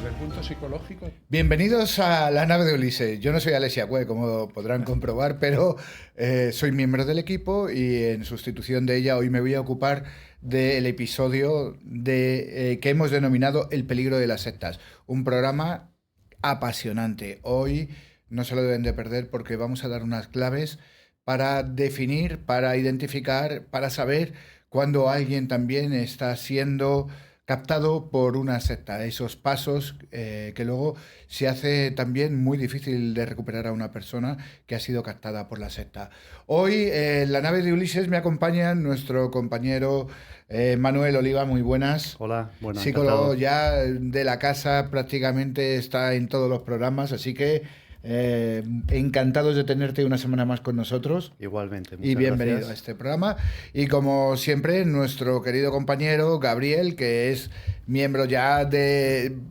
desde el punto psicológico. Bienvenidos a la nave de Ulises. Yo no soy Alessia Cue, como podrán comprobar, pero soy miembro del equipo y en sustitución de ella hoy me voy a ocupar del episodio que hemos denominado El peligro de las sectas. Un programa apasionante. Hoy no se lo deben de perder porque vamos a dar unas claves para definir, para identificar, para saber cuándo alguien también está siendo captado por una secta, esos pasos que luego se hace también muy difícil de recuperar a una persona que ha sido captada por la secta. Hoy en la nave de Ulises me acompaña nuestro compañero Manuel Oliva, muy buenas. Hola, bueno, Psicólogo encantado. ya de la casa, prácticamente está en todos los programas, así que encantados de tenerte una semana más con nosotros. Igualmente, Y muchas bienvenido a gracias. este programa. Y como siempre, nuestro querido compañero Gabriel, que es miembro ya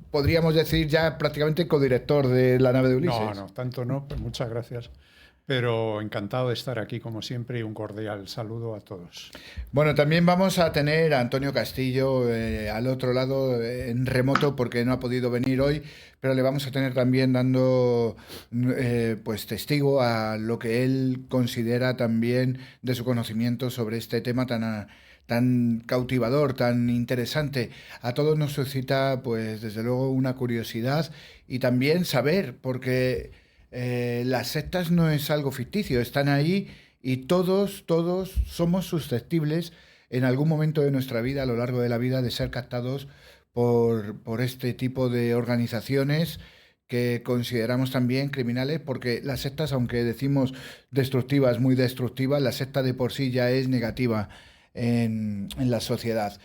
podríamos decir ya prácticamente codirector de la nave de No, Ulises. no, tanto no, pues muchas gracias. Pero encantado de estar aquí como siempre y un cordial saludo a todos. Bueno, también vamos a tener a Antonio Castillo al otro lado en remoto porque no ha podido venir hoy, pero le vamos a tener también dando pues testigo a lo que él considera también de su conocimiento sobre este tema tan cautivador, tan interesante. A todos nos suscita pues desde luego una curiosidad y también saber, porque las sectas no es algo ficticio, están ahí y todos somos susceptibles en algún momento de nuestra vida, a lo largo de la vida, de ser captados por este tipo de organizaciones que consideramos también criminales, porque las sectas, aunque decimos destructivas, muy destructivas, la secta de por sí ya es negativa en la sociedad.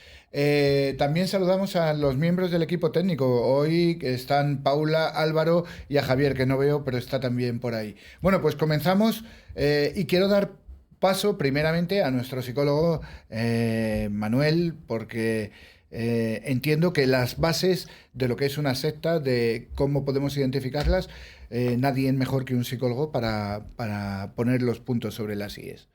También saludamos a los miembros del equipo técnico. Hoy están Paula, Álvaro y a Javier, que no veo, pero está también por ahí. Bueno, pues comenzamos y quiero dar paso primeramente a nuestro psicólogo Manuel, porque entiendo que las bases de lo que es una secta, de cómo podemos identificarlas, nadie es mejor que un psicólogo para poner los puntos sobre las IES.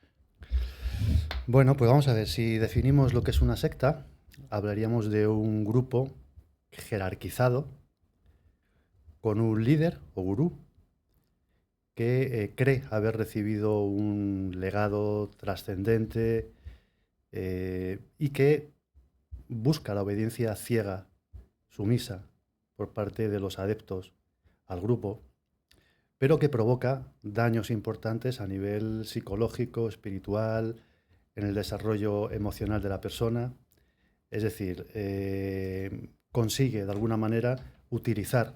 Bueno, pues vamos a ver, si definimos lo que es una secta, hablaríamos de un grupo jerarquizado con un líder o gurú que cree haber recibido un legado trascendente y que busca la obediencia ciega, sumisa, por parte de los adeptos al grupo, pero que provoca daños importantes a nivel psicológico, espiritual, en el desarrollo emocional de la persona. Es decir, consigue de alguna manera utilizar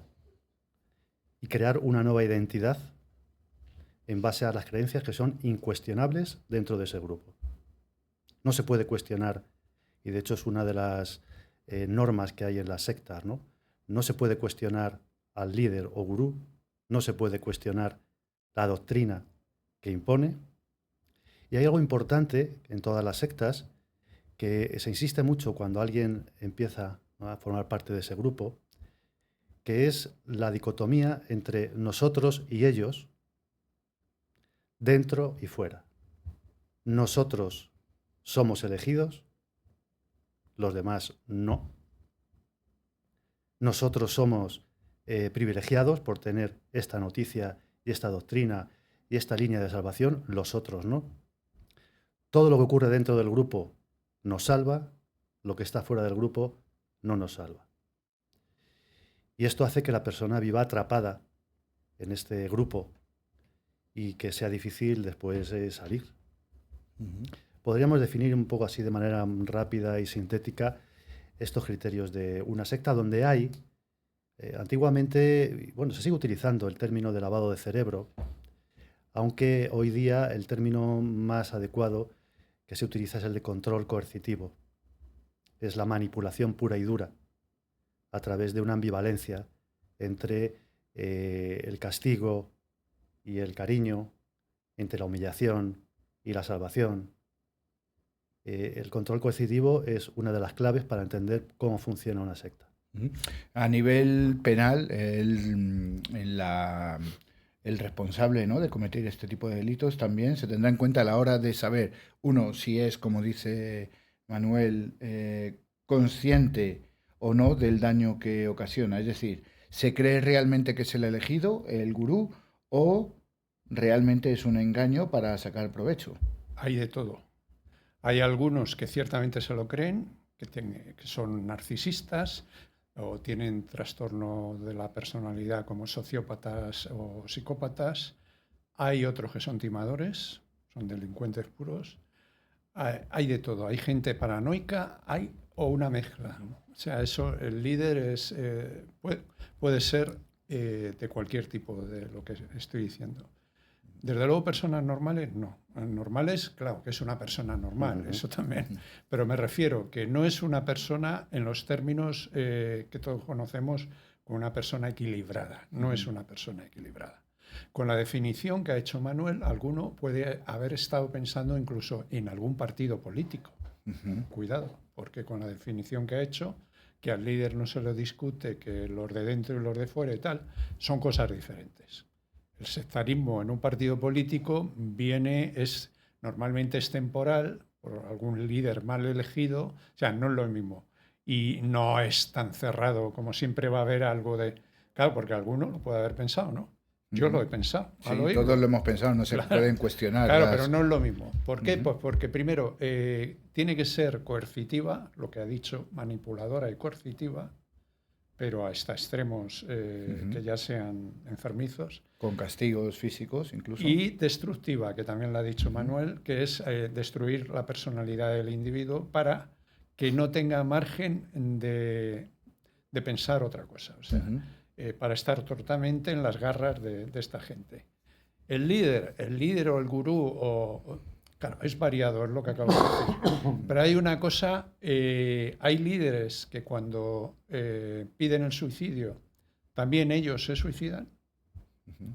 y crear una nueva identidad en base a las creencias que son incuestionables dentro de ese grupo. No se puede cuestionar, y de hecho es una de las normas que hay en las sectas, ¿no? No se puede cuestionar al líder o gurú, no se puede cuestionar la doctrina que impone. Y hay algo importante en todas las sectas, que se insiste mucho cuando alguien empieza, ¿no?, a formar parte de ese grupo, que es la dicotomía entre nosotros y ellos, dentro y fuera. Nosotros somos elegidos, los demás no. Nosotros somos privilegiados por tener esta noticia y esta doctrina y esta línea de salvación, los otros no. Todo lo que ocurre dentro del grupo nos salva, lo que está fuera del grupo no nos salva. Y esto hace que la persona viva atrapada en este grupo y que sea difícil después salir. Podríamos definir un poco así de manera rápida y sintética estos criterios de una secta donde hay, antiguamente, bueno, se sigue utilizando el término de lavado de cerebro, aunque hoy día el término más adecuado que se utiliza es el de control coercitivo. Es la manipulación pura y dura a través de una ambivalencia entre el castigo y el cariño, entre la humillación y la salvación. El control coercitivo es una de las claves para entender cómo funciona una secta. A nivel penal, el responsable, ¿no?, de cometer este tipo de delitos también se tendrá en cuenta a la hora de saber, uno, si es, como dice Manuel, consciente o no del daño que ocasiona. Es decir, ¿se cree realmente que es el elegido, el gurú, o realmente es un engaño para sacar provecho? Hay de todo. Hay algunos que ciertamente se lo creen, que son narcisistas o tienen trastorno de la personalidad como sociópatas o psicópatas. Hay otros que son timadores, son delincuentes puros. Hay de todo. Hay gente paranoica, o una mezcla. O sea, el líder puede ser de cualquier tipo de lo que estoy diciendo. Desde luego, personas normales, no. Normales, claro, que es una persona normal, eso también. Pero me refiero que no es una persona en los términos que todos conocemos como una persona equilibrada. No es una persona equilibrada. Con la definición que ha hecho Manuel, alguno puede haber estado pensando incluso en algún partido político. Cuidado, porque con la definición que ha hecho, que al líder no se lo discute, que los de dentro y los de fuera y tal, son cosas diferentes. El sectarismo en un partido político normalmente es temporal, por algún líder mal elegido, o sea, no es lo mismo. Y no es tan cerrado como siempre va a haber algo de... Claro, porque alguno lo puede haber pensado, ¿no? Yo lo he pensado. Sí, todos lo hemos pensado, no se pueden cuestionar. Claro, pero no es lo mismo. ¿Por qué? Pues porque primero tiene que ser coercitiva, lo que ha dicho, manipuladora y coercitiva, pero hasta extremos que ya sean enfermizos. Con castigos físicos incluso. Y destructiva, que también lo ha dicho Manuel, que es destruir la personalidad del individuo para que no tenga margen de pensar otra cosa. O sea, para estar totalmente en las garras de esta gente. El líder o el gurú, claro, es variado, es lo que acabo de decir. Pero hay una cosa, hay líderes que cuando piden el suicidio, también ellos se suicidan,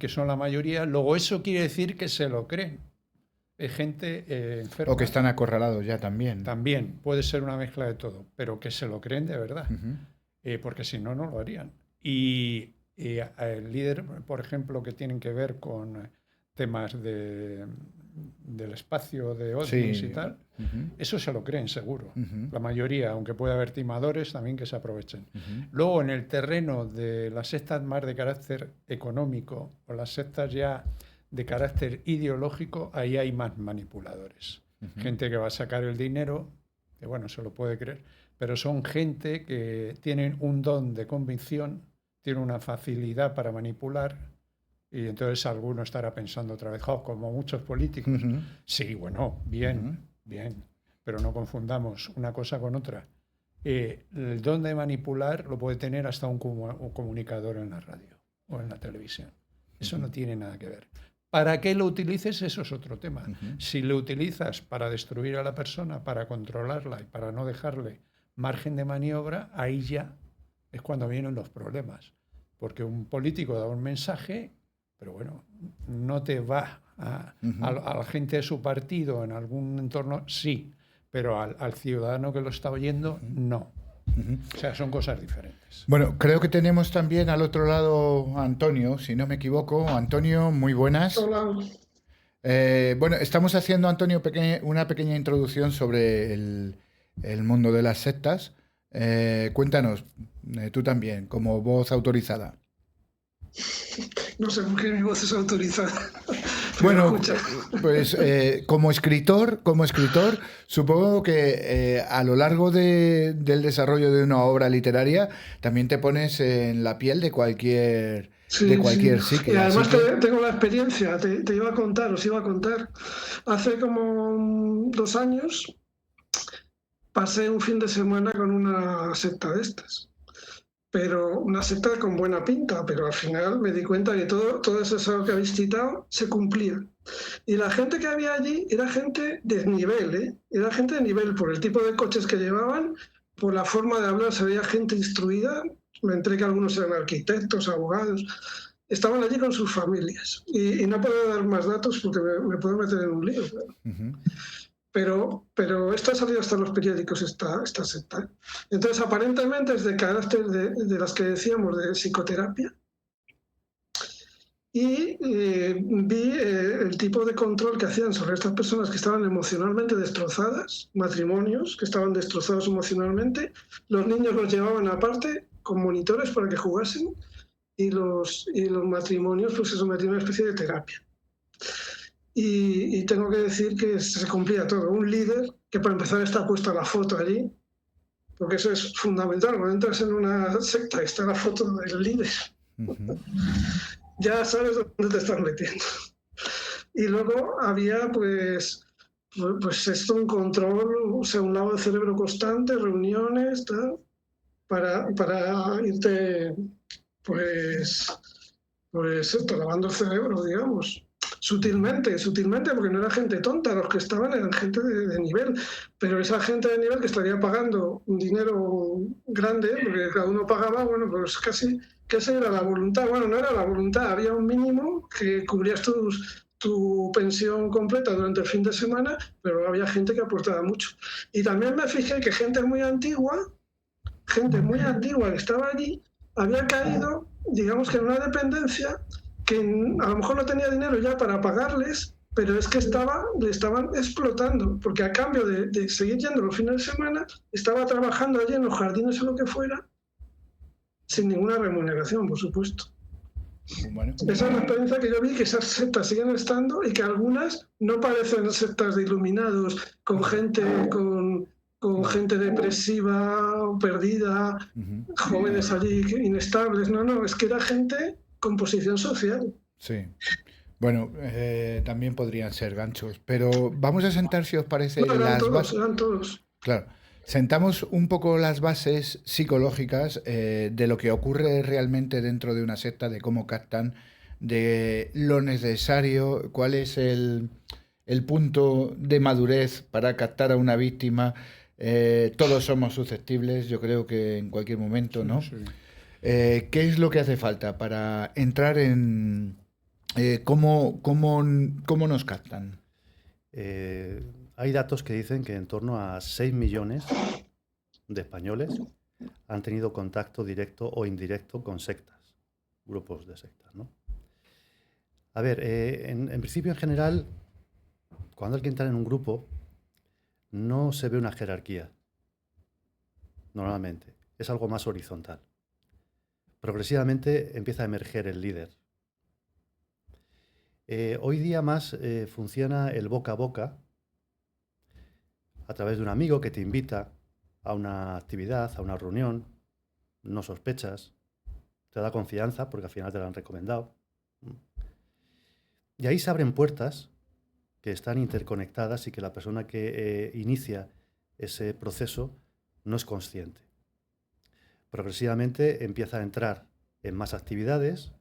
que son la mayoría. Luego eso quiere decir que se lo creen. Hay gente enferma. O que están acorralados ya también. También, puede ser una mezcla de todo, pero que se lo creen de verdad, porque si no, no lo harían. Y el líder, por ejemplo, que tienen que ver con temas del espacio, de ovnis y tal, eso se lo creen seguro. La mayoría, aunque puede haber timadores también que se aprovechen. Luego, en el terreno de las sectas más de carácter económico o las sectas ya de carácter ideológico, ahí hay más manipuladores. Gente que va a sacar el dinero, que bueno, se lo puede creer, pero son gente que tienen un don de convicción, tienen una facilidad para manipular, y entonces alguno estará pensando otra vez, como muchos políticos. Sí, bueno, bien, pero no confundamos una cosa con otra. El don de manipular lo puede tener hasta un comunicador en la radio o en la televisión. Eso no tiene nada que ver. ¿Para qué lo utilices? Eso es otro tema. Si lo utilizas para destruir a la persona, para controlarla y para no dejarle margen de maniobra, ahí ya es cuando vienen los problemas. Porque un político da un mensaje, pero bueno, no te va a la gente de su partido en algún entorno, sí, pero al ciudadano que lo está oyendo, no. O sea, son cosas diferentes. Bueno, creo que tenemos también al otro lado a Antonio, si no me equivoco. Antonio, muy buenas. Hola. Bueno, estamos haciendo, Antonio, una pequeña introducción sobre el mundo de las sectas. Cuéntanos, tú también, como voz autorizada. No sé por qué mi voz es autorizada. Bueno, pues como escritor, supongo que a lo largo del desarrollo de una obra literaria también te pones en la piel de cualquier psique. Y además tengo la experiencia, os iba a contar. Hace como 2 años pasé un fin de semana con una secta de estas. Pero una secta con buena pinta, pero al final me di cuenta que todo eso que habéis citado se cumplía. Y la gente que había allí era gente de nivel, Era gente de nivel por el tipo de coches que llevaban, por la forma de hablar, se veía gente instruida. Me enteré que algunos eran arquitectos, abogados. Estaban allí con sus familias. Y no puedo dar más datos porque me puedo meter en un lío. Pero esto ha salido hasta en los periódicos, esta secta. Entonces, aparentemente es de carácter de las que decíamos de psicoterapia. y vi el tipo de control que hacían sobre estas personas que estaban emocionalmente destrozadas, matrimonios que estaban destrozados emocionalmente. Los niños los llevaban aparte con monitores para que jugasen y los matrimonios pues se sometían a una especie de terapia. Y tengo que decir que se cumplía todo. Un líder que para empezar está puesta la foto allí, porque eso es fundamental. Cuando entras en una secta y está la foto del líder, ya sabes dónde te estás metiendo. Y luego había pues esto, un control, o sea, un lavado de cerebro constante, reuniones, tal, para irte pues esto, lavando el cerebro, digamos. Sutilmente, porque no era gente tonta, los que estaban eran gente de nivel, pero esa gente de nivel que estaría pagando un dinero grande, porque cada uno pagaba, bueno, pues casi que esa era la voluntad. Bueno, no era la voluntad, había un mínimo que cubrías tu pensión completa durante el fin de semana, pero había gente que aportaba mucho. Y también me fijé que gente muy antigua que estaba allí, había caído, digamos que en una dependencia que a lo mejor no tenía dinero ya para pagarles, pero es que le estaban explotando, porque a cambio de seguir yendo los fines de semana, estaba trabajando allí en los jardines o lo que fuera, sin ninguna remuneración, por supuesto. Bueno. Esa es la experiencia que yo vi, que esas sectas siguen estando y que algunas no parecen sectas de iluminados, con gente gente depresiva o perdida, jóvenes allí inestables. No, es que era gente con posición social. Sí. Bueno, también podrían ser ganchos, pero vamos a sentar, si os parece, eran todos. Claro. Sentamos un poco las bases psicológicas de lo que ocurre realmente dentro de una secta, de cómo captan, de lo necesario, cuál es el punto de madurez para captar a una víctima. Todos somos susceptibles, yo creo que en cualquier momento, ¿no? Sí. ¿Qué es lo que hace falta para entrar en cómo nos captan? Hay datos que dicen que en torno a 6 millones de españoles han tenido contacto directo o indirecto con sectas, grupos de sectas, ¿no? A ver, en principio, en general, cuando alguien entra en un grupo, no se ve una jerarquía, normalmente. Es algo más horizontal. Progresivamente empieza a emerger el líder. Hoy día más funciona el boca a boca, a través de un amigo que te invita a una actividad, a una reunión, no sospechas, te da confianza porque al final te lo han recomendado. Y ahí se abren puertas que están interconectadas y que la persona que inicia ese proceso no es consciente. Progresivamente empieza a entrar en más actividades,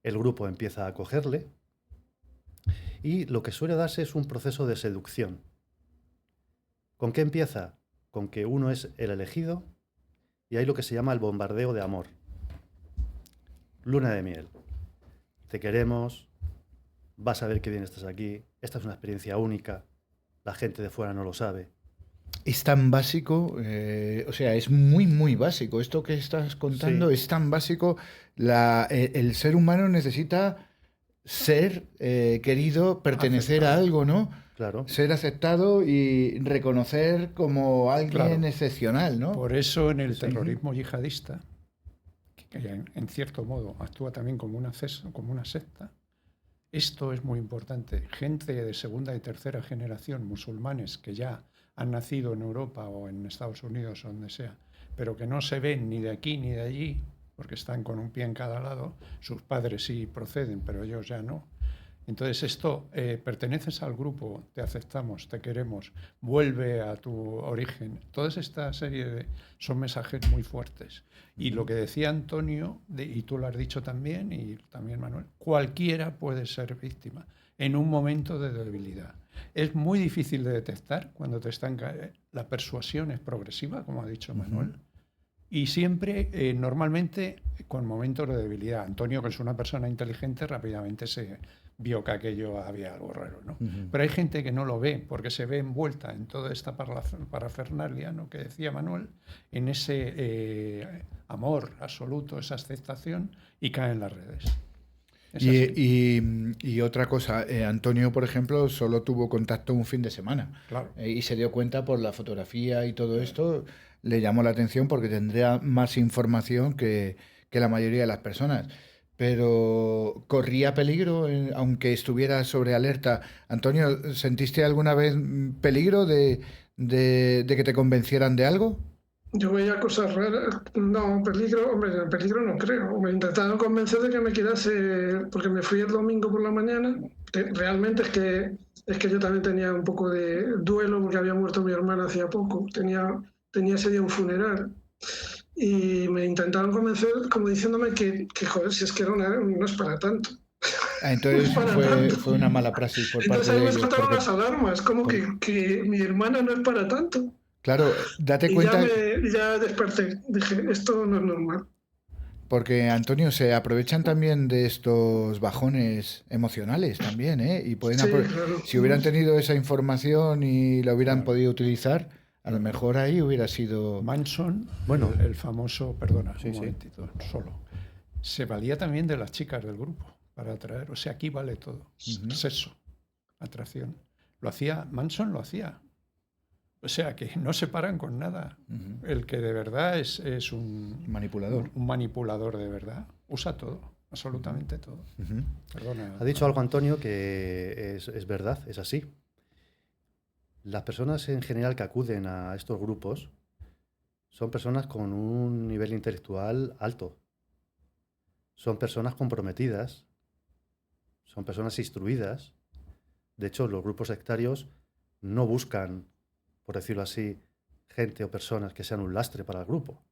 el grupo empieza a acogerle y lo que suele darse es un proceso de seducción. ¿Con qué empieza? Con que uno es el elegido y hay lo que se llama el bombardeo de amor. Luna de miel. Te queremos, vas a ver qué bien estás aquí, esta es una experiencia única, la gente de fuera no lo sabe. Es tan básico, o sea, es muy, muy básico. Esto que estás contando es tan básico. El ser humano necesita ser querido, pertenecer a algo, ¿no? Claro. Ser aceptado y reconocer como alguien excepcional, ¿no? Por eso en el terrorismo yihadista, que en cierto modo actúa también como una secta, esto es muy importante. Gente de segunda y tercera generación, musulmanes que ya han nacido en Europa o en Estados Unidos o donde sea, pero que no se ven ni de aquí ni de allí, porque están con un pie en cada lado, sus padres sí proceden, pero ellos ya no. Entonces esto, perteneces al grupo, te aceptamos, te queremos, vuelve a tu origen. Toda esta serie son mensajes muy fuertes. Y lo que decía Antonio, y tú lo has dicho también, y también Manuel, cualquiera puede ser víctima en un momento de debilidad. Es muy difícil de detectar cuando te están... La persuasión es progresiva, como ha dicho Manuel, y siempre, normalmente, con momentos de debilidad. Antonio, que es una persona inteligente, rápidamente se vio que aquello había algo raro, ¿no? Pero hay gente que no lo ve, porque se ve envuelta en toda esta parafernalia, ¿no?, que decía Manuel, en ese amor absoluto, esa aceptación, y cae en las redes. Es así. Y otra cosa, Antonio, por ejemplo, solo tuvo contacto un fin de semana Claro. y se dio cuenta por la fotografía y todo esto, le llamó la atención porque tendría más información que la mayoría de las personas. Pero corría peligro, aunque estuviera sobre alerta. Antonio, ¿sentiste alguna vez peligro de que te convencieran de algo? Yo veía cosas raras. No, peligro, hombre, en peligro no creo. Me intentaron convencer de que me quedase, porque me fui el domingo por la mañana. Realmente es que yo también tenía un poco de duelo porque había muerto mi hermana hacía poco. Tenía ese día un funeral. Y me intentaron convencer como diciéndome que joder, si es que no es para tanto. No es Entonces para fue tanto. una mala praxis por Entonces parte ahí de me ellos, saltaron las alarmas, como por- que mi hermana no es para tanto. claro, date Y cuenta. ya desperté. Dije, esto no es normal. Porque, Antonio, se aprovechan también de estos bajones emocionales también, ¿eh? Y Sí, claro. si hubieran tenido esa información y la hubieran Claro. podido utilizar, a lo mejor ahí hubiera sido... Manson, Bueno. el famoso, perdona, Sí, un sí. momentito, solo, se valía también de las chicas del grupo para atraer. O sea, aquí vale todo. Sexo, atracción. Lo hacía, Manson lo hacía. O sea, que no se paran con nada. El que de verdad es Manipulador. un manipulador de verdad, usa todo, absolutamente todo. Perdona. Ha dicho algo Antonio que es verdad, es así. Las personas en general que acuden a estos grupos son personas con un nivel intelectual alto. Son personas comprometidas. Son personas instruidas. De hecho, los grupos sectarios no buscan, por decirlo así, gente o personas que sean un lastre para el grupo.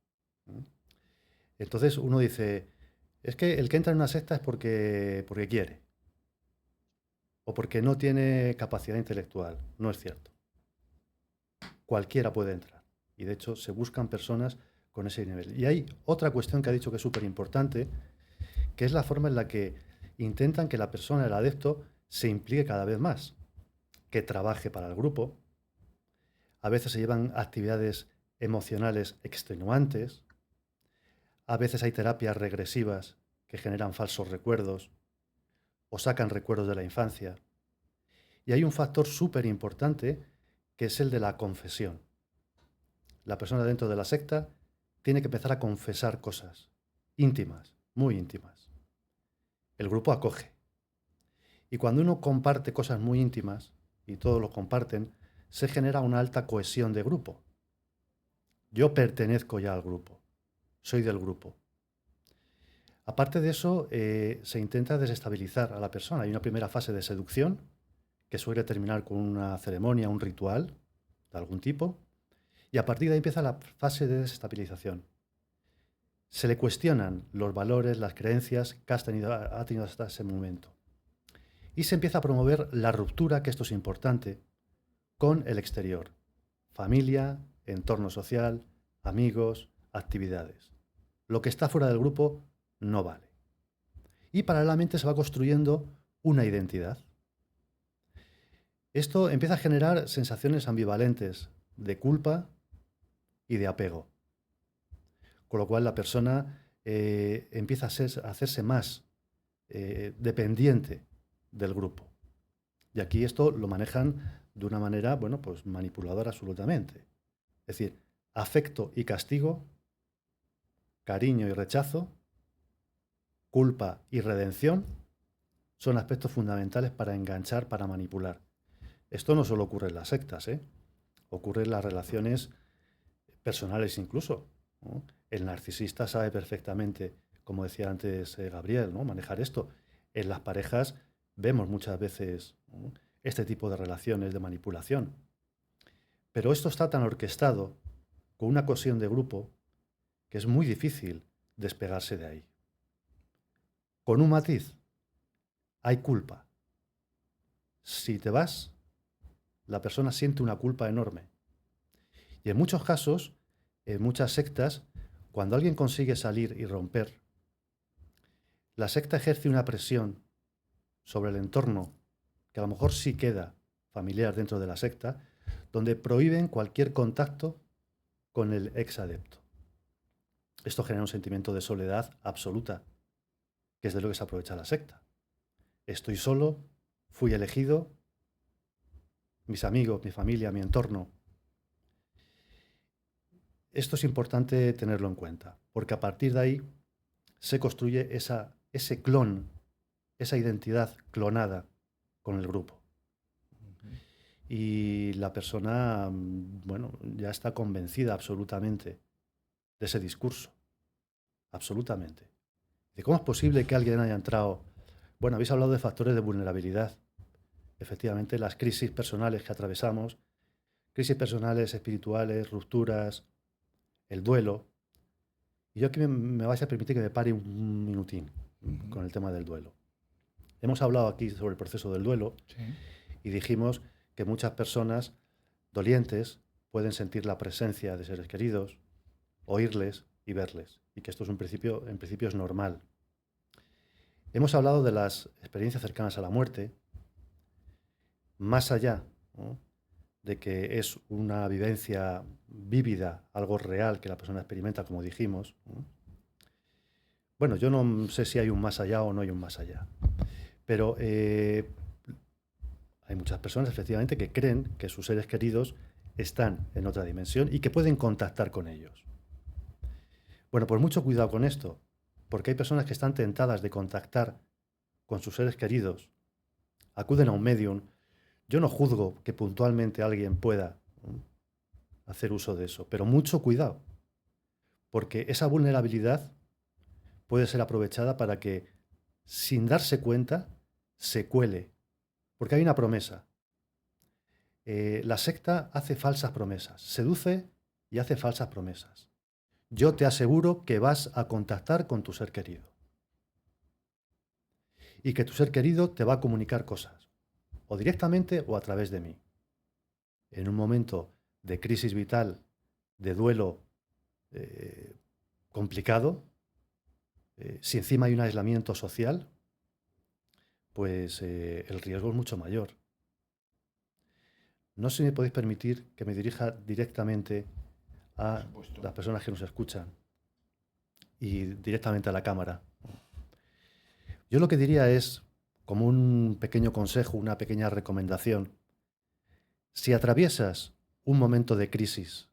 Entonces uno dice, es que el que entra en una secta es porque quiere o porque no tiene capacidad intelectual. No es cierto. Cualquiera puede entrar. Y de hecho se buscan personas con ese nivel. Y hay otra cuestión que ha dicho que es súper importante, que es la forma en la que intentan que la persona, el adepto, se implique cada vez más, que trabaje para el grupo. A veces se llevan actividades emocionales extenuantes. A veces hay terapias regresivas que generan falsos recuerdos o sacan recuerdos de la infancia. Y hay un factor súper importante que es el de la confesión. La persona dentro de la secta tiene que empezar a confesar cosas íntimas, muy íntimas. El grupo acoge. Y cuando uno comparte cosas muy íntimas, y todos lo comparten, se genera una alta cohesión de grupo. Yo pertenezco ya al grupo, soy del grupo. Aparte de eso, se intenta desestabilizar a la persona. Hay una primera fase de seducción, que suele terminar con una ceremonia, un ritual de algún tipo, y a partir de ahí empieza la fase de desestabilización. Se le cuestionan los valores, las creencias que ha tenido hasta ese momento. Y se empieza a promover la ruptura, que esto es importante, con el exterior. Familia, entorno social, amigos, actividades. Lo que está fuera del grupo no vale. Y paralelamente se va construyendo una identidad. Esto empieza a generar sensaciones ambivalentes de culpa y de apego. Con lo cual la persona empieza a hacerse más dependiente del grupo. Y aquí esto lo manejan de una manera, bueno, pues manipuladora absolutamente. Es decir, afecto y castigo, cariño y rechazo, culpa y redención son aspectos fundamentales para enganchar, para manipular. Esto no solo ocurre en las sectas, ocurre en las relaciones personales incluso, ¿no? El narcisista sabe perfectamente, como decía antes Gabriel, ¿no?, manejar esto. En las parejas vemos muchas veces, ¿no?, este tipo de relaciones de manipulación. Pero esto está tan orquestado con una cohesión de grupo que es muy difícil despegarse de ahí. Con un matiz, hay culpa. Si te vas, la persona siente una culpa enorme. Y en muchos casos, en muchas sectas, cuando alguien consigue salir y romper, la secta ejerce una presión sobre el entorno, que a lo mejor sí queda familiar dentro de la secta, donde prohíben cualquier contacto con el ex adepto. Esto genera un sentimiento de soledad absoluta, que es de lo que se aprovecha la secta. estoy solo, fui elegido, mis amigos, mi familia, mi entorno. Esto es importante tenerlo en cuenta, porque a partir de ahí se construye ese clon, esa identidad clonada con el grupo. Y la persona, bueno, ya está convencida absolutamente de ese discurso. Absolutamente. ¿De cómo es posible que alguien haya entrado? Bueno, habéis hablado de factores de vulnerabilidad. Efectivamente, las crisis personales que atravesamos, crisis personales, espirituales, rupturas, el duelo. Y yo aquí me vais a permitir que me pare un minutín con el tema del duelo. Hemos hablado aquí sobre el proceso del duelo y dijimos que muchas personas dolientes pueden sentir la presencia de seres queridos, oírles y verles, y que esto es en principio es normal. Hemos hablado de las experiencias cercanas a la muerte, más allá, ¿no?, de que es una vivencia vívida, algo real que la persona experimenta, como dijimos, ¿no? Bueno, yo no sé si hay un más allá o no hay un más allá, pero hay muchas personas, efectivamente, que creen que sus seres queridos están en otra dimensión y que pueden contactar con ellos. Bueno, pues mucho cuidado con esto, porque hay personas que están tentadas de contactar con sus seres queridos, acuden a un medium. Yo no juzgo que puntualmente alguien pueda hacer uso de eso, pero mucho cuidado, porque esa vulnerabilidad puede ser aprovechada para que, sin darse cuenta, se cuele, porque hay una promesa. La secta hace falsas promesas, seduce y hace falsas promesas. Yo te aseguro que vas a contactar con tu ser querido y que tu ser querido te va a comunicar cosas, o directamente o a través de mí. En un momento de crisis vital, de duelo complicado, si encima hay un aislamiento social, pues el riesgo es mucho mayor. No sé si me podéis permitir que me dirija directamente a las personas que nos escuchan y directamente a la cámara. Yo lo que diría es, como un pequeño consejo, una pequeña recomendación: si atraviesas un momento de crisis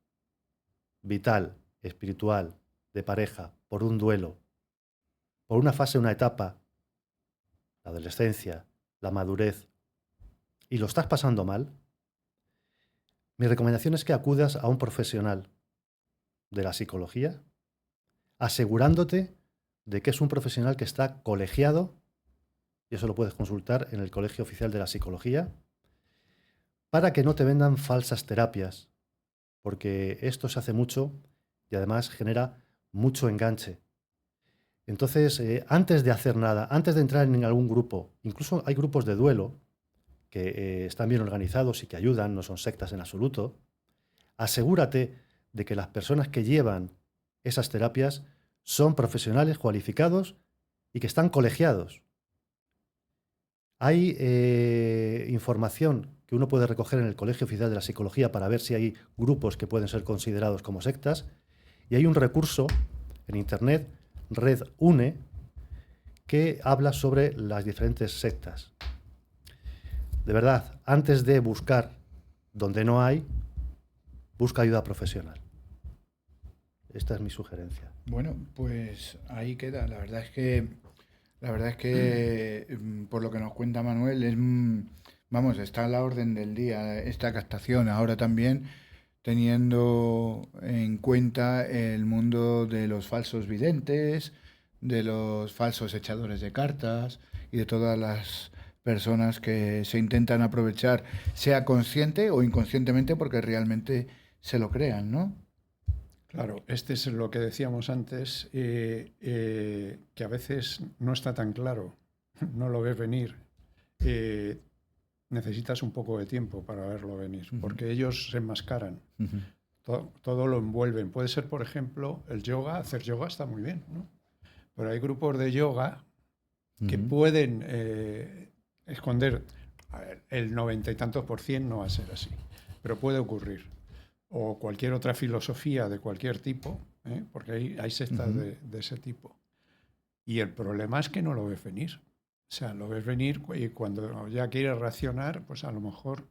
vital, espiritual, de pareja, por un duelo, por una fase, una etapa, la adolescencia, la madurez, y lo estás pasando mal, mi recomendación es que acudas a un profesional de la psicología, asegurándote de que es un profesional que está colegiado, y eso lo puedes consultar en el Colegio Oficial de la Psicología, para que no te vendan falsas terapias, porque esto se hace mucho y además genera mucho enganche. Entonces, antes de hacer nada, antes de entrar en algún grupo, incluso hay grupos de duelo que están bien organizados y que ayudan, no son sectas en absoluto, asegúrate de que las personas que llevan esas terapias son profesionales cualificados y que están colegiados. Hay información que uno puede recoger en el Colegio Oficial de la Psicología para ver si hay grupos que pueden ser considerados como sectas, y hay un recurso en Internet, Red UNE, que habla sobre las diferentes sectas. De verdad, antes de buscar donde no hay, busca ayuda profesional. Esta es mi sugerencia. Bueno, pues ahí queda. La verdad es que por lo que nos cuenta Manuel, vamos, está a la orden del día esta captación. Ahora también teniendo en cuenta el mundo de los falsos videntes, de los falsos echadores de cartas y de todas las personas que se intentan aprovechar, sea consciente o inconscientemente, porque realmente se lo crean, ¿no? Claro, este es lo que decíamos antes, que a veces no está tan claro, no lo ves venir. Necesitas un poco de tiempo para verlo venir, porque ellos se enmascaran, todo lo envuelven. Puede ser, por ejemplo, el yoga, hacer yoga está muy bien, ¿no? Pero hay grupos de yoga que pueden esconder, a ver, el 90 y tantos % no va a ser así, pero puede ocurrir. O cualquier otra filosofía de cualquier tipo, porque hay sectas de ese tipo. Y el problema es que no lo ves venir. O sea, lo ves venir y cuando ya quieres reaccionar, pues a lo mejor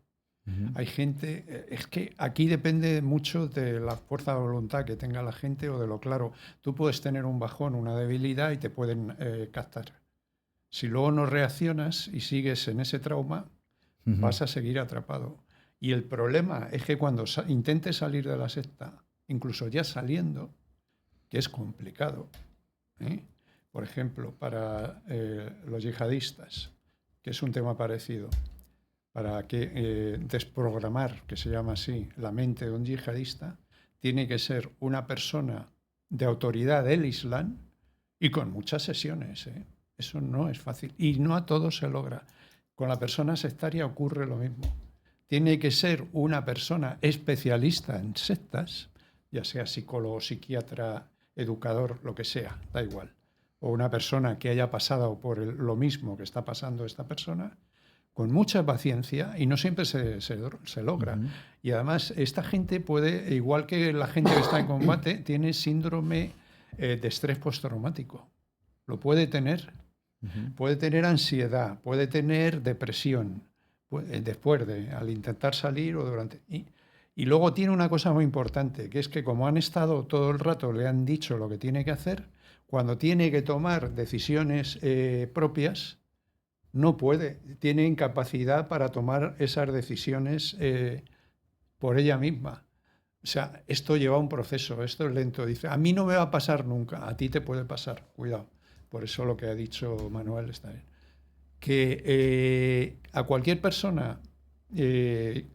hay gente... Es que aquí depende mucho de la fuerza de voluntad que tenga la gente o de lo claro. Tú puedes tener un bajón, una debilidad y te pueden captar. Si luego no reaccionas y sigues en ese trauma, vas a seguir atrapado. Y el problema es que cuando intentes salir de la secta, incluso ya saliendo, que es complicado, ¿eh? Por ejemplo, para los yihadistas, que es un tema parecido, para que desprogramar, que se llama así, la mente de un yihadista, tiene que ser una persona de autoridad del Islam y con muchas sesiones, ¿eh? Eso no es fácil y no a todos se logra. Con la persona sectaria ocurre lo mismo. Tiene que ser una persona especialista en sectas, ya sea psicólogo, psiquiatra, educador, lo que sea, da igual. O una persona que haya pasado por lo mismo que está pasando esta persona, con mucha paciencia, y no siempre se logra. Y además, esta gente puede, igual que la gente que está en combate, tiene síndrome de estrés postraumático. Lo puede tener. Puede tener ansiedad, puede tener depresión, después al intentar salir o durante... Y luego tiene una cosa muy importante, que es que como han estado todo el rato, le han dicho lo que tiene que hacer, cuando tiene que tomar decisiones propias, no puede, tiene incapacidad para tomar esas decisiones por ella misma. O sea, esto lleva un proceso, esto es lento. Dice, a mí no me va a pasar nunca, a ti te puede pasar, cuidado. Por eso lo que ha dicho Manuel está bien. Que a cualquier persona que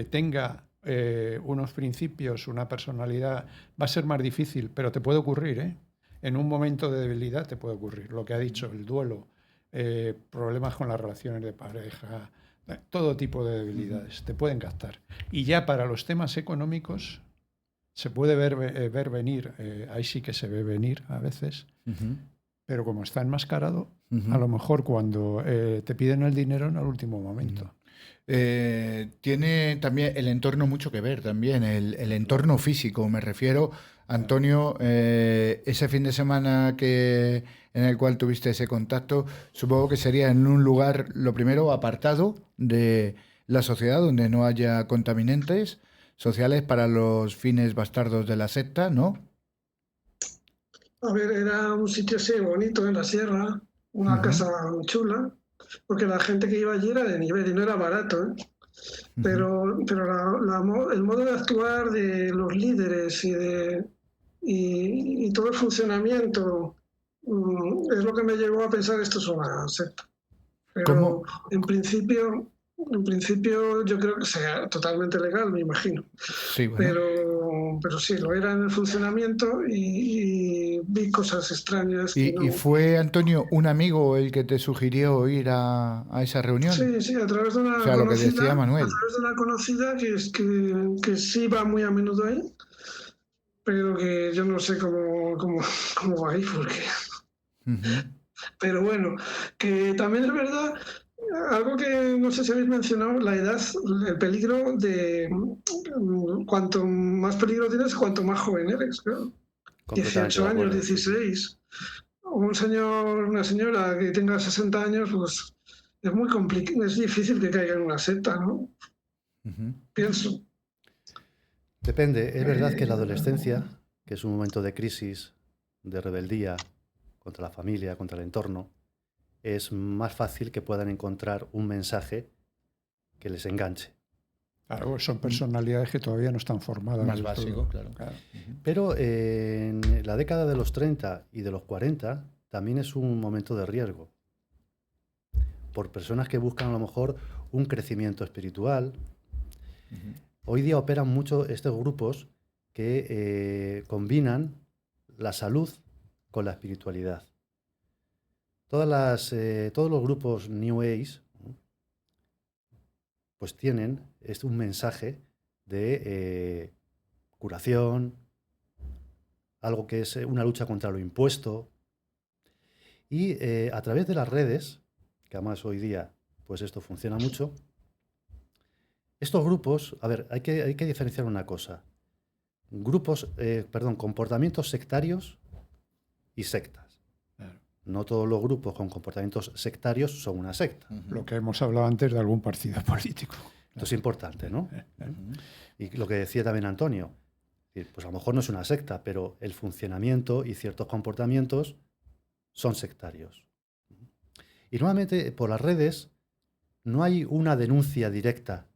tenga unos principios, una personalidad, va a ser más difícil, pero te puede ocurrir, ¿eh? En un momento de debilidad te puede ocurrir. Lo que ha dicho, el duelo, problemas con las relaciones de pareja, todo tipo de debilidades, te pueden captar. Y ya para los temas económicos se puede ver venir, ahí sí que se ve venir a veces, pero como está enmascarado, a lo mejor cuando te piden el dinero en el último momento. Tiene también el entorno mucho que ver, también el entorno físico, me refiero, Antonio, ese fin de semana en el cual tuviste ese contacto, supongo que sería en un lugar, lo primero, apartado de la sociedad, donde no haya contaminantes sociales para los fines bastardos de la secta, ¿no? A ver, era un sitio así bonito en la sierra, una casa muy chula, porque la gente que iba allí era de nivel y no era barato, ¿eh? Pero el modo de actuar de los líderes y todo el funcionamiento es lo que me llevó a pensar esto es una secta. Pero ¿Cómo? en principio yo creo que sea totalmente legal, me imagino. Sí, bueno. Pero sí, lo era en el funcionamiento y vi cosas extrañas. Que ¿Y no... fue, Antonio, un amigo el que te sugirió ir a esa reunión? Sí, a través de una O sea, lo que decía Manuel. a través de una conocida que sí va muy a menudo ahí, pero que yo no sé cómo va ahí, porque... Pero bueno, que también es verdad, algo que no sé si habéis mencionado, la edad, el peligro de... Cuanto más peligro tienes, cuanto más joven eres, claro. 18 años, 16. Un señor, una señora que tenga 60 años, pues es muy complicado, es difícil que caiga en una secta, ¿no? Pienso. Depende. Es verdad que la adolescencia, que es un momento de crisis, de rebeldía contra la familia, contra el entorno, es más fácil que puedan encontrar un mensaje que les enganche. Claro, son personalidades que todavía no están formadas. Más básico, claro. Pero en la década de los 30 y de los 40 también es un momento de riesgo. Por personas que buscan a lo mejor un crecimiento espiritual. Hoy día operan mucho estos grupos que combinan la salud con la espiritualidad. Todos los grupos New Age pues tienen un mensaje de curación, algo que es una lucha contra lo impuesto. Y a través de las redes, que además hoy día pues esto funciona mucho, estos grupos, a ver, hay que diferenciar una cosa. Comportamientos sectarios y sectas. No todos los grupos con comportamientos sectarios son una secta. Lo que hemos hablado antes de algún partido político. Esto es importante, ¿no? Y lo que decía también Antonio, pues a lo mejor no es una secta, pero el funcionamiento y ciertos comportamientos son sectarios. Y nuevamente, por las redes, no hay una denuncia directa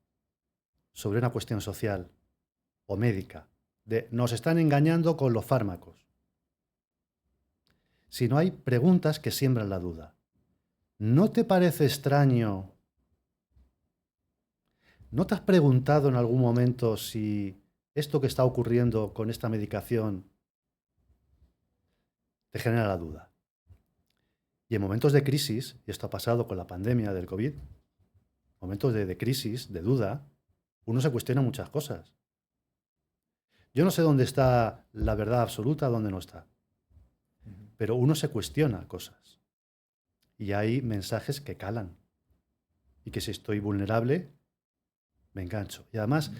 sobre una cuestión social o médica, de nos están engañando con los fármacos, sino hay preguntas que siembran la duda. ¿No te parece extraño? ¿No te has preguntado en algún momento si esto que está ocurriendo con esta medicación te genera la duda? Y en momentos de crisis, y esto ha pasado con la pandemia del COVID, momentos de crisis, de duda, uno se cuestiona muchas cosas. Yo no sé dónde está la verdad absoluta, dónde no está. Pero uno se cuestiona cosas. Y hay mensajes que calan. Y que si estoy vulnerable, me engancho. Y además,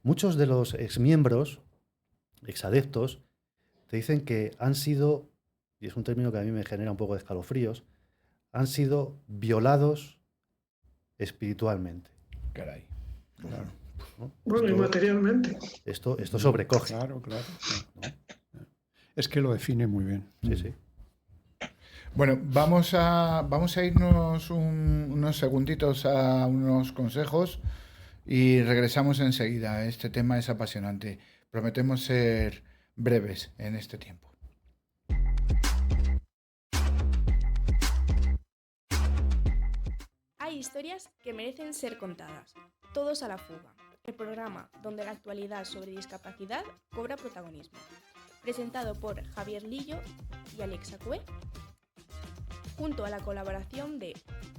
muchos de los exmiembros, exadeptos, te dicen que han sido, y es un término que a mí me genera un poco de escalofríos, han sido violados espiritualmente. Caray. Claro. ¿No? Bueno, y materialmente. Esto sobrecoge. Claro. ¿No? Es que lo define muy bien. Sí, sí. Bueno, vamos a irnos unos segunditos a unos consejos y regresamos enseguida. Este tema es apasionante. Prometemos ser breves en este tiempo. Hay historias que merecen ser contadas. Todos a la fuga. El programa donde la actualidad sobre discapacidad cobra protagonismo. Presentado por Javier Lillo y Alexa Cue, junto a la colaboración de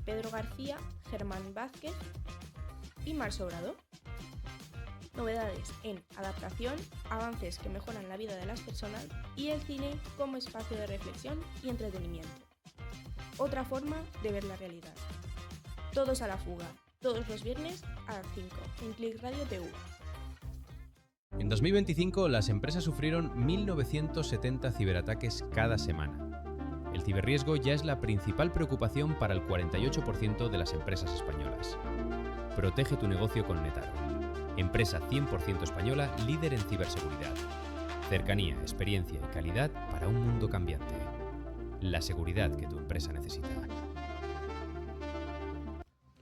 Pedro García, Germán Vázquez y Mar Sobrado. Novedades en adaptación, avances que mejoran la vida de las personas y el cine como espacio de reflexión y entretenimiento. Otra forma de ver la realidad. Todos a la fuga, todos los viernes a las 5 en Click Radio TV. En 2025 las empresas sufrieron 1.970 ciberataques cada semana. El ciberriesgo ya es la principal preocupación para el 48% de las empresas españolas. Protege tu negocio con Netaro. Empresa 100% española, líder en ciberseguridad. Cercanía, experiencia y calidad para un mundo cambiante. La seguridad que tu empresa necesita.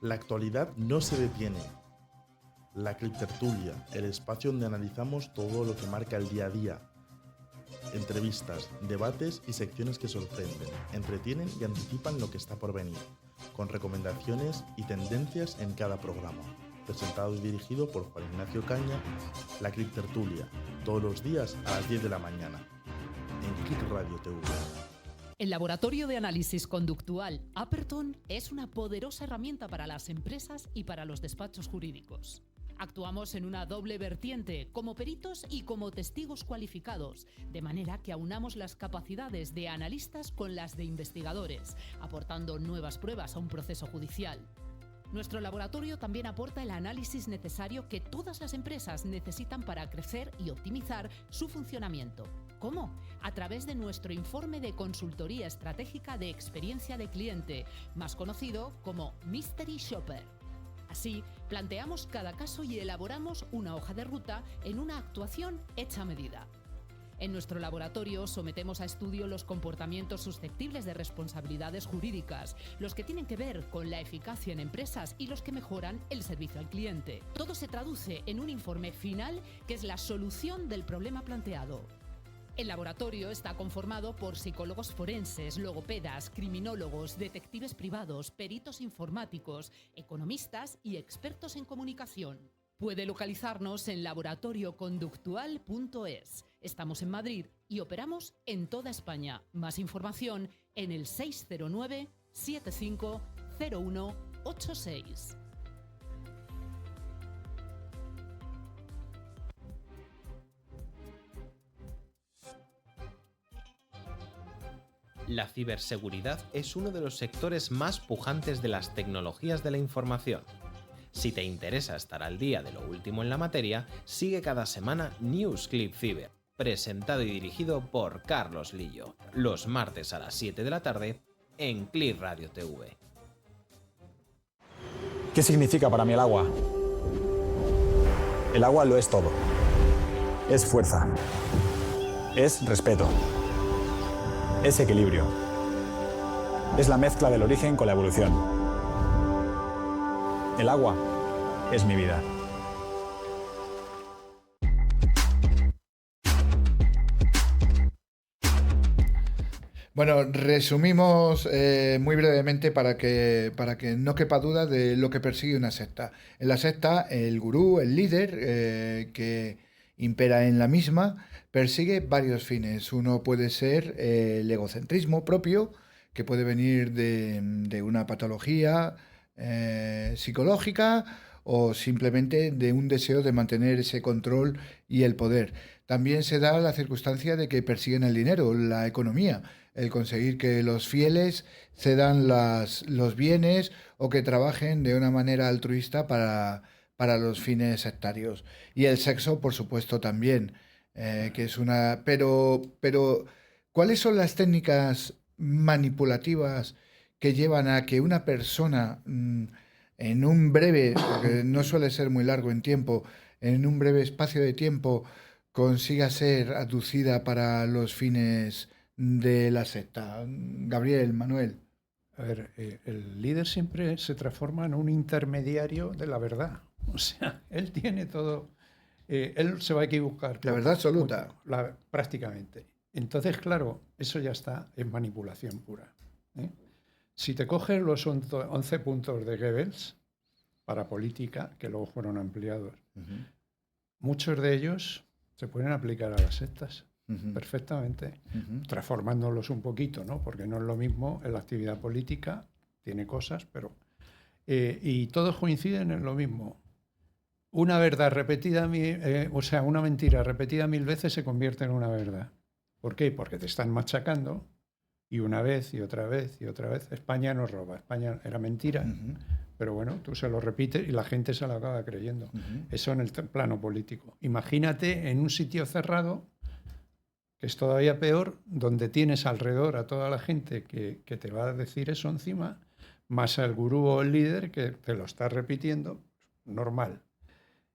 La actualidad no se detiene. La Criptertulia, el espacio donde analizamos todo lo que marca el día a día. Entrevistas, debates y secciones que sorprenden, entretienen y anticipan lo que está por venir, con recomendaciones y tendencias en cada programa. Presentado y dirigido por Juan Ignacio Caña, La Criptertulia, todos los días a las 10 de la mañana, en Click Radio TV. El Laboratorio de Análisis Conductual Aperton es una poderosa herramienta para las empresas y para los despachos jurídicos. Actuamos en una doble vertiente, como peritos y como testigos cualificados, de manera que aunamos las capacidades de analistas con las de investigadores, aportando nuevas pruebas a un proceso judicial. Nuestro laboratorio también aporta el análisis necesario que todas las empresas necesitan para crecer y optimizar su funcionamiento. ¿Cómo? A través de nuestro informe de consultoría estratégica de experiencia de cliente, más conocido como Mystery Shopper. Así, planteamos cada caso y elaboramos una hoja de ruta en una actuación hecha a medida. En nuestro laboratorio sometemos a estudio los comportamientos susceptibles de responsabilidades jurídicas, los que tienen que ver con la eficacia en empresas y los que mejoran el servicio al cliente. Todo se traduce en un informe final que es la solución del problema planteado. El laboratorio está conformado por psicólogos forenses, logopedas, criminólogos, detectives privados, peritos informáticos, economistas y expertos en comunicación. Puede localizarnos en laboratorioconductual.es. Estamos en Madrid y operamos en toda España. Más información en el 609 750186. La ciberseguridad es uno de los sectores más pujantes de las tecnologías de la información. Si te interesa estar al día de lo último en la materia, sigue cada semana Newsclip Cyber, presentado y dirigido por Carlos Lillo, los martes a las 7 de la tarde en CLIR Radio TV. ¿Qué significa para mí el agua? El agua lo es todo. Es fuerza. Es respeto. Es equilibrio. Es la mezcla del origen con la evolución. El agua es mi vida. Bueno, resumimos muy brevemente para que no quepa duda de lo que persigue una secta. En la secta, el gurú, el líder que impera en la misma, persigue varios fines. Uno puede ser el egocentrismo propio, que puede venir de una patología psicológica o simplemente de un deseo de mantener ese control y el poder. También se da la circunstancia de que persiguen el dinero, la economía, el conseguir que los fieles cedan los bienes o que trabajen de una manera altruista para los fines sectarios. Y el sexo, por supuesto, también, que es una... Pero, ¿cuáles son las técnicas manipulativas que llevan a que una persona, en un breve, porque no suele ser muy largo en tiempo, en un breve espacio de tiempo, consiga ser aducida para los fines de la secta? Gabriel, Manuel. A ver, el líder siempre se transforma en un intermediario de la verdad. O sea, él tiene todo, él se va a equivocar. La verdad absoluta. Prácticamente. Entonces, claro, eso ya está en manipulación pura. Si te coges los 11 puntos de Goebbels para política, que luego fueron ampliados, muchos de ellos se pueden aplicar a las sectas perfectamente, transformándolos un poquito, ¿no? Porque no es lo mismo en la actividad política, tiene cosas, pero... y todos coinciden en lo mismo. Una verdad repetida, una mentira repetida 1000 veces se convierte en una verdad. ¿Por qué? Porque te están machacando y una vez y otra vez y otra vez. España nos roba, España era mentira, pero bueno, tú se lo repites y la gente se lo acaba creyendo. Eso en el plano político. Imagínate en un sitio cerrado, que es todavía peor, donde tienes alrededor a toda la gente que te va a decir eso encima, más al gurú o el líder que te lo está repitiendo, normal.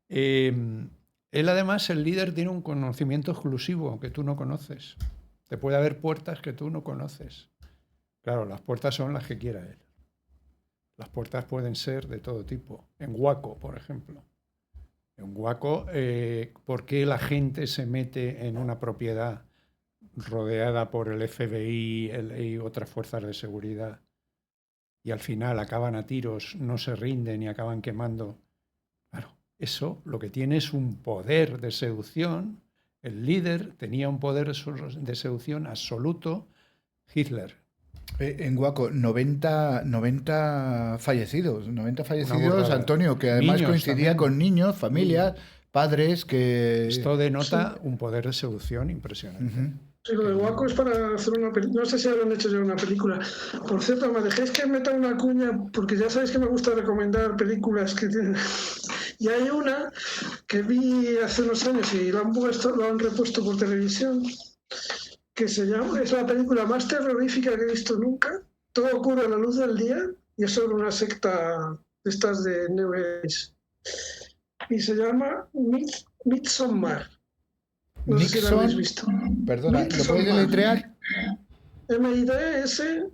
Él además, el líder, tiene un conocimiento exclusivo que tú no conoces. Te puede haber puertas que tú no conoces. Claro, las puertas son las que quiera él. Las puertas pueden ser de todo tipo. En Waco, por ejemplo. En Waco, ¿por qué la gente se mete en una propiedad rodeada por el FBI y otras fuerzas de seguridad y al final acaban a tiros, no se rinden y acaban quemando? Claro, eso lo que tiene es un poder de seducción. El líder tenía un poder de seducción absoluto. Hitler. En Waco, 90 fallecidos. 90 fallecidos, Antonio, que además niños coincidía también. Con niños, familias, padres que... Esto denota un poder de seducción impresionante. Sí, lo de Waco es para hacer una película. No sé si habrán hecho ya una película. Por cierto, me dejéis que meta una cuña, porque ya sabéis que me gusta recomendar películas que tienen... Y hay una que vi hace unos años y lo han repuesto por televisión, que se llama, es la película más terrorífica que he visto nunca. Todo ocurre a la luz del día y es sobre una secta de estas de New Age. Y se llama Midsommar. No sé si la habéis visto. Perdona, ¿lo puedes deletrear? M-I-D-S-O-M-M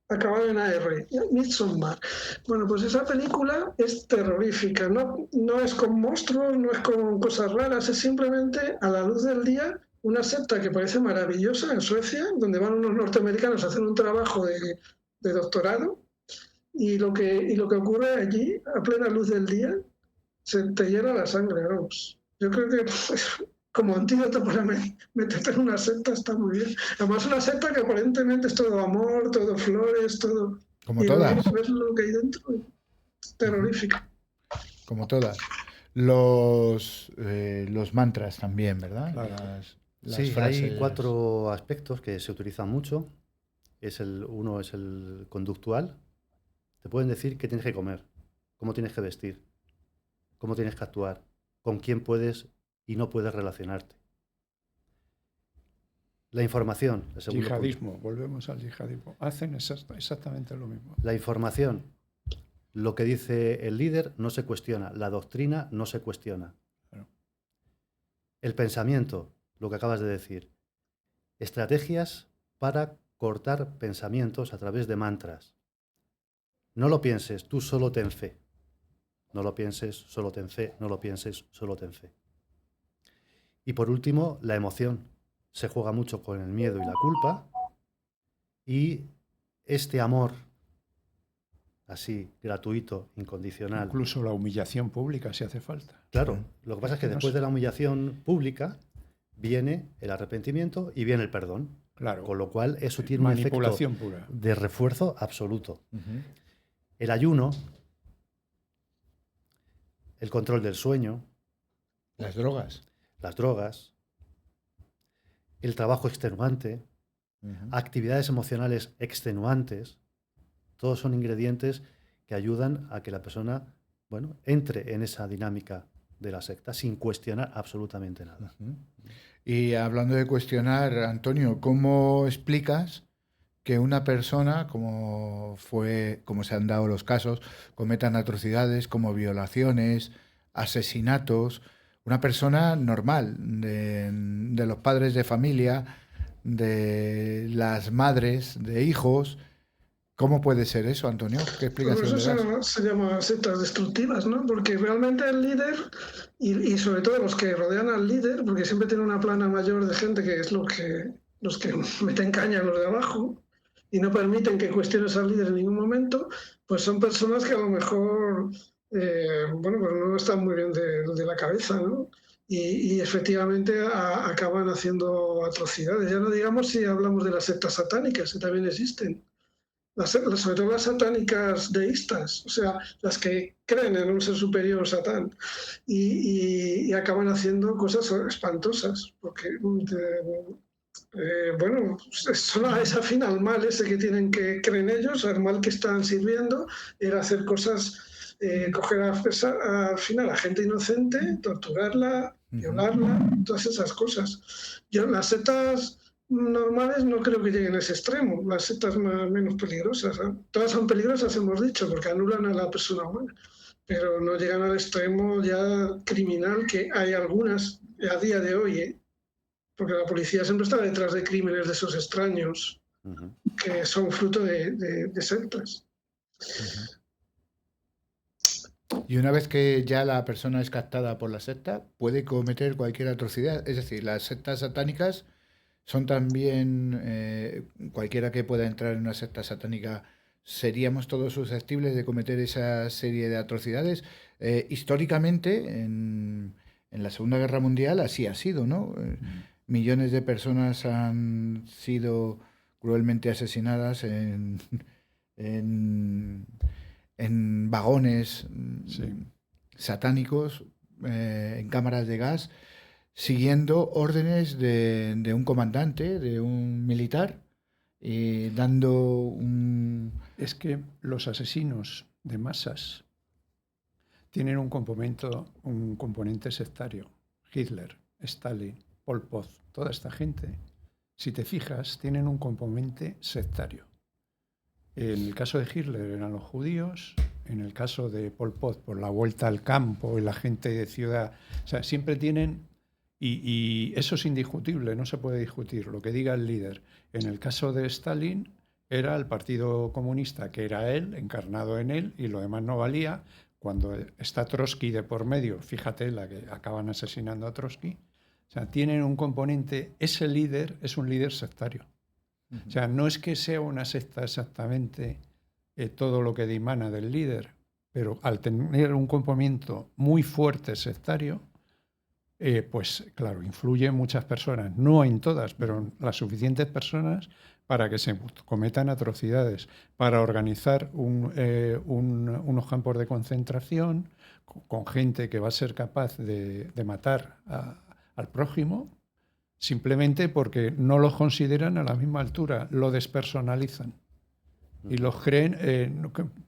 acabado en A-R. Midsommar. Bueno, pues esa película es terrorífica. No es con monstruos, no es con cosas raras, es simplemente a la luz del día una secta que parece maravillosa en Suecia, donde van unos norteamericanos a hacer un trabajo de doctorado, y lo que ocurre allí, a plena luz del día, se te hiela la sangre, vamos. Yo creo que como antídoto para meterte en una secta está muy bien. Además, una secta que aparentemente es todo amor, todo flores, todo... Como todas. Y ves lo que hay dentro, terrorífico. Como todas. Los mantras también, ¿verdad? Claro. Las sí, frases. hay 4 aspectos que se utilizan mucho. Uno es el conductual. Te pueden decir qué tienes que comer, cómo tienes que vestir, cómo tienes que actuar, con quién puedes y no puedes relacionarte. La información. El segundo Yihadismo, volvemos al yihadismo. Hacen exactamente lo mismo. La información. Lo que dice el líder no se cuestiona. La doctrina no se cuestiona. Claro. El pensamiento, lo que acabas de decir. Estrategias para cortar pensamientos a través de mantras. No lo pienses, tú solo ten fe. No lo pienses, solo ten fe. No lo pienses, solo ten fe. Y por último, la emoción. Se juega mucho con el miedo y la culpa. Y este amor, así, gratuito, incondicional. Incluso la humillación pública, si hace falta. Claro, lo que pasa es que después de la humillación pública viene el arrepentimiento y viene el perdón. Claro. Con lo cual eso tiene un efecto pura. de refuerzo absoluto. El ayuno, el control del sueño, Las drogas. las drogas, el trabajo extenuante, actividades emocionales extenuantes, todos son ingredientes que ayudan a que la persona, bueno, entre en esa dinámica de la secta sin cuestionar absolutamente nada. Y hablando de cuestionar, Antonio, ¿cómo explicas que una persona, como se han dado los casos, cometan atrocidades como violaciones, asesinatos, una persona normal, de los padres de familia, de las madres, de hijos? ¿Cómo puede ser eso, Antonio? ¿Qué explicación Pues le das? eso se llama sectas destructivas, ¿no? Porque realmente el líder, y sobre todo los que rodean al líder, porque siempre tiene una plana mayor de gente que es los que meten caña a los de abajo y no permiten que cuestiones al líder en ningún momento, pues son personas que a lo mejor, pues no están muy bien de la cabeza, ¿no? Y efectivamente acaban haciendo atrocidades. Ya no digamos si hablamos de las sectas satánicas, que también existen. Sobre todo las satánicas deístas, o sea, las que creen en un ser superior, Satán, y acaban haciendo cosas espantosas, porque, es afín al mal ese que creen ellos, al mal que están sirviendo, era hacer cosas, coger al final a gente inocente, torturarla, violarla, todas esas cosas. Las sectas normales no creo que lleguen a ese extremo, las sectas menos peligrosas, ¿no? Todas son peligrosas, hemos dicho, porque anulan a la persona humana, pero no llegan al extremo ya criminal que hay algunas a día de hoy, porque la policía siempre está detrás de crímenes de esos extraños que son fruto de sectas. Y una vez que ya la persona es captada por la secta, puede cometer cualquier atrocidad. Es decir, las sectas satánicas son también, cualquiera que pueda entrar en una secta satánica, ¿seríamos todos susceptibles de cometer esa serie de atrocidades? Históricamente, en la Segunda Guerra Mundial, así ha sido, ¿no? Millones de personas han sido cruelmente asesinadas en vagones satánicos, en cámaras de gas, siguiendo órdenes de un comandante, de un militar, y dando un... Es que los asesinos de masas tienen un componente sectario. Hitler, Stalin, Pol Pot, toda esta gente, si te fijas, tienen un componente sectario. En el caso de Hitler eran los judíos, en el caso de Pol Pot, por la vuelta al campo y la gente de ciudad, o sea, siempre tienen... Y eso es indiscutible, no se puede discutir lo que diga el líder. En el caso de Stalin era el Partido Comunista, que era él, encarnado en él, y lo demás no valía. Cuando está Trotsky de por medio, fíjate la que acaban asesinando a Trotsky, o sea, tienen un componente, ese líder es un líder sectario. O sea, no es que sea una secta exactamente todo lo que dimana del líder, pero al tener un componente muy fuerte sectario, pues claro, influye en muchas personas, no en todas, pero en las suficientes personas para que se cometan atrocidades, para organizar unos campos de concentración con gente que va a ser capaz de matar al prójimo, simplemente porque no los consideran a la misma altura, lo despersonalizan y los creen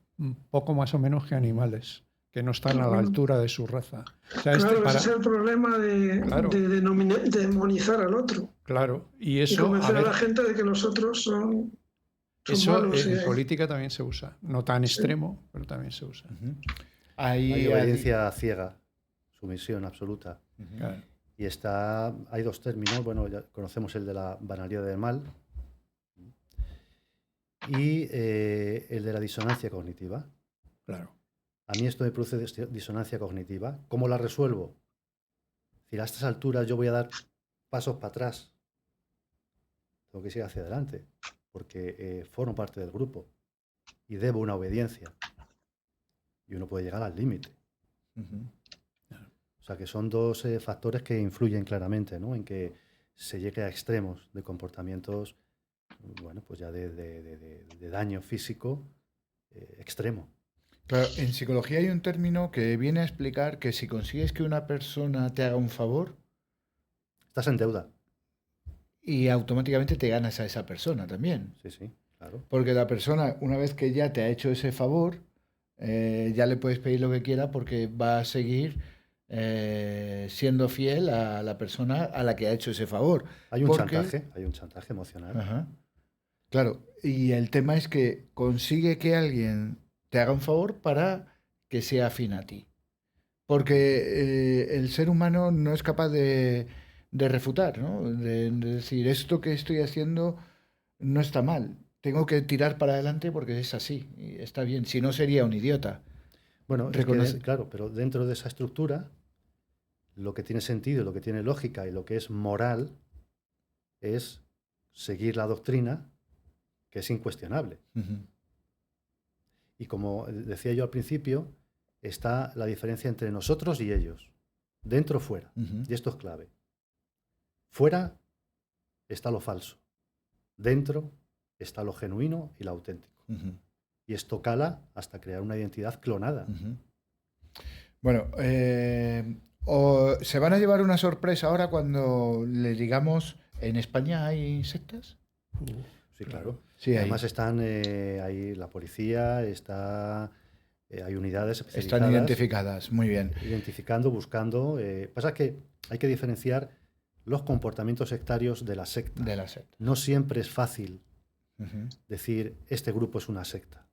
poco más o menos que animales, que no están a la altura de su raza. O sea, Claro, ese es el problema de demonizar al otro. Claro, y eso... convencer a la gente de que los otros son eso malos. en política también se usa. No tan extremo, pero también se usa. Hay obediencia ciega, sumisión absoluta. Claro. Y hay dos términos. Bueno, ya conocemos el de la banalidad del mal y el de la disonancia cognitiva. Claro. A mí esto me produce disonancia cognitiva. ¿Cómo la resuelvo? Es decir, a estas alturas yo voy a dar pasos para atrás. Tengo que seguir hacia adelante, porque formo parte del grupo y debo una obediencia. Y uno puede llegar al límite. O sea que son dos factores que influyen claramente, ¿no? En que se llegue a extremos de comportamientos, bueno, pues ya de daño físico extremo. Claro, en psicología hay un término que viene a explicar que si consigues que una persona te haga un favor, estás en deuda. Y automáticamente te ganas a esa persona también. Sí, sí, claro. Porque la persona, una vez que ya te ha hecho ese favor, ya le puedes pedir lo que quiera porque va a seguir siendo fiel a la persona a la que ha hecho ese favor. Hay un chantaje emocional. Ajá. Claro, y el tema es que consigue que alguien te haga un favor para que sea afín a ti. Porque el ser humano no es capaz de refutar, ¿no? De decir, esto que estoy haciendo no está mal. Tengo que tirar para adelante porque es así. Y está bien. Si no, sería un idiota. Bueno, claro, pero dentro de esa estructura, lo que tiene sentido, lo que tiene lógica y lo que es moral es seguir la doctrina, que es incuestionable. Y como decía yo al principio, está la diferencia entre nosotros y ellos, dentro o fuera. Y esto es clave. Fuera está lo falso, dentro está lo genuino y lo auténtico. Y esto cala hasta crear una identidad clonada. Bueno, ¿se van a llevar una sorpresa ahora cuando le digamos, en España hay sectas? Sí, claro. Sí, además están ahí la policía, hay unidades especializadas. Están identificadas, muy bien. Identificando, buscando. Pasa que hay que diferenciar los comportamientos sectarios de la secta. No siempre es fácil decir, este grupo es una secta.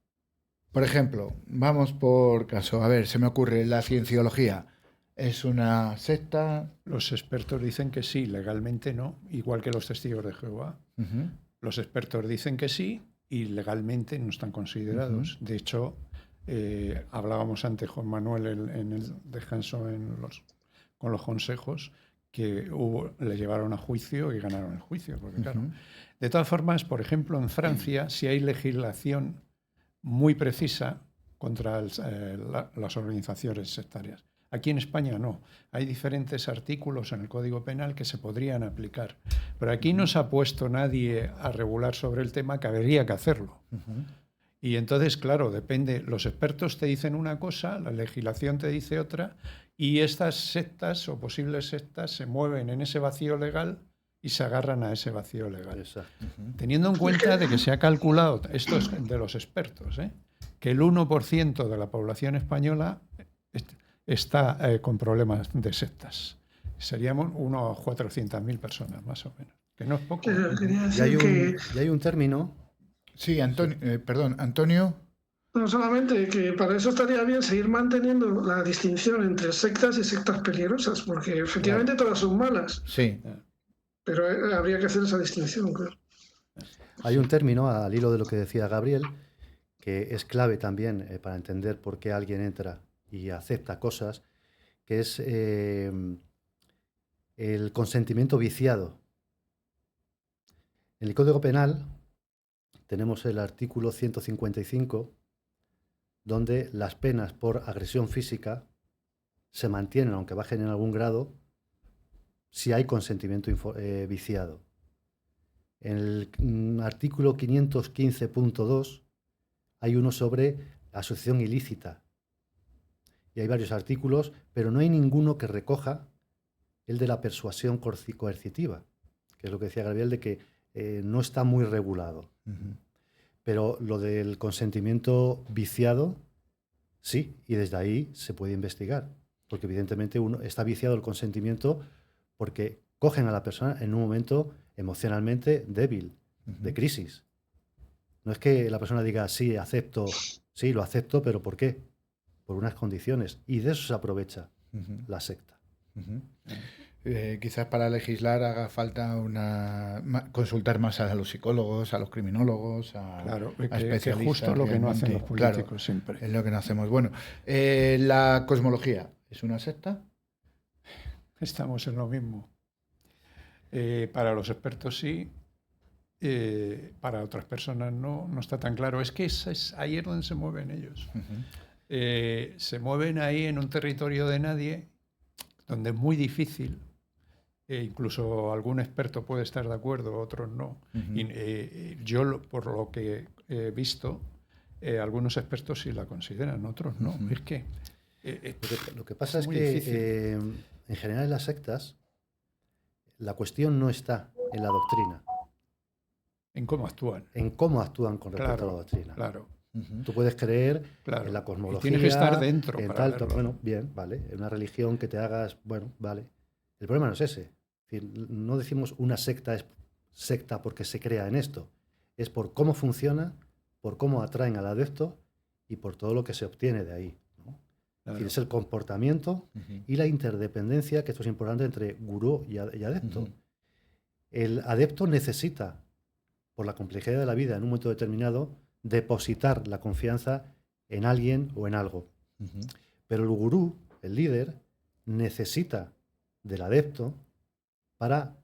Por ejemplo, vamos por caso. A ver, se me ocurre, la cienciología. ¿Es una secta? Los expertos dicen que sí, legalmente no, igual que los testigos de Jehová. Los expertos dicen que sí y legalmente no están considerados. De hecho, hablábamos antes, Juan Manuel, en el descanso con los consejos, que le llevaron a juicio y ganaron el juicio. Porque, claro, de todas formas, por ejemplo, en Francia sí hay legislación muy precisa contra las organizaciones sectarias. Aquí en España no. Hay diferentes artículos en el Código Penal que se podrían aplicar. Pero aquí no se ha puesto nadie a regular sobre el tema, que habría que hacerlo. Y entonces, claro, depende. Los expertos te dicen una cosa, la legislación te dice otra, y estas sectas o posibles sectas se mueven en ese vacío legal y se agarran a ese vacío legal. Teniendo en cuenta de que se ha calculado, esto es de los expertos, que el 1% de la población española está con problemas de sectas. Seríamos unos 400.000 personas, más o menos. Que no es poco. Y hay un término... Sí, Antonio, perdón, Antonio. No, solamente que para eso estaría bien seguir manteniendo la distinción entre sectas y sectas peligrosas, porque efectivamente todas son malas. Sí. Pero habría que hacer esa distinción, claro. Hay un término, al hilo de lo que decía Gabriel, que es clave también para entender por qué alguien entra y acepta cosas, que es el consentimiento viciado. En el Código Penal tenemos el artículo 155, donde las penas por agresión física se mantienen, aunque bajen en algún grado, si hay consentimiento viciado. En el artículo 515.2 hay uno sobre asociación ilícita. Y hay varios artículos, pero no hay ninguno que recoja el de la persuasión coercitiva, que es lo que decía Gabriel, de que no está muy regulado. Pero lo del consentimiento viciado Sí, y desde ahí se puede investigar, porque evidentemente uno está viciado el consentimiento porque cogen a la persona en un momento emocionalmente débil, de crisis. No es que la persona diga, sí, acepto, sí, lo acepto, pero ¿por qué? Por unas condiciones. Y de eso se aprovecha la secta. Quizás para legislar haga falta consultar más a los psicólogos, a los criminólogos, a especialistas. Que justo lo que no hacen los políticos, claro, siempre. Es lo que no hacemos. Bueno, la cosmología, ¿es una secta? Estamos en lo mismo. Para los expertos sí, para otras personas no está tan claro. Es que ahí es donde se mueven ellos. Se mueven ahí en un territorio de nadie, donde es muy difícil. Incluso algún experto puede estar de acuerdo, otros no. Yo, por lo que he visto, algunos expertos sí la consideran, otros no. Es que lo que pasa es que en general en las sectas la cuestión no está en la doctrina. En cómo actúan. En cómo actúan con respecto a la doctrina. Claro. Tú puedes creer en la cosmología. Y tienes que estar dentro en para tal, bueno, bien, vale. En una religión que te hagas, bueno, vale. El problema no es ese. Es decir, no decimos una secta es secta porque se crea en esto. Es por cómo funciona, por cómo atraen al adepto y por todo lo que se obtiene de ahí, ¿no? Claro. Es decir, es el comportamiento y la interdependencia, que esto es importante, entre gurú y adepto. El adepto necesita, por la complejidad de la vida en un momento determinado, depositar la confianza en alguien o en algo. Pero el gurú, el líder, necesita del adepto para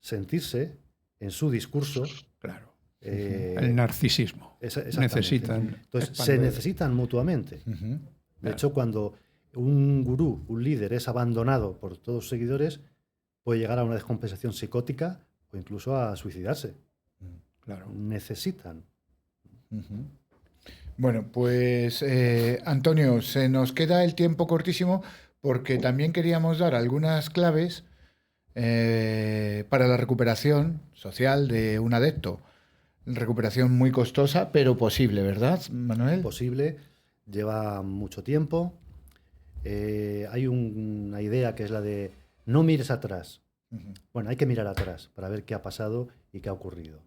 sentirse en su discurso. Claro. El narcisismo. Necesitan. Entonces, se necesitan mutuamente. De hecho, cuando un gurú, un líder, es abandonado por todos sus seguidores, puede llegar a una descompensación psicótica o incluso a suicidarse. Claro. Necesitan. Bueno, pues Antonio, se nos queda el tiempo cortísimo porque también queríamos dar algunas claves para la recuperación social de un adepto. Recuperación muy costosa, pero posible, ¿verdad, Manuel? Posible, lleva mucho tiempo. Hay una idea que es la de no mires atrás. Bueno, hay que mirar atrás para ver qué ha pasado y qué ha ocurrido.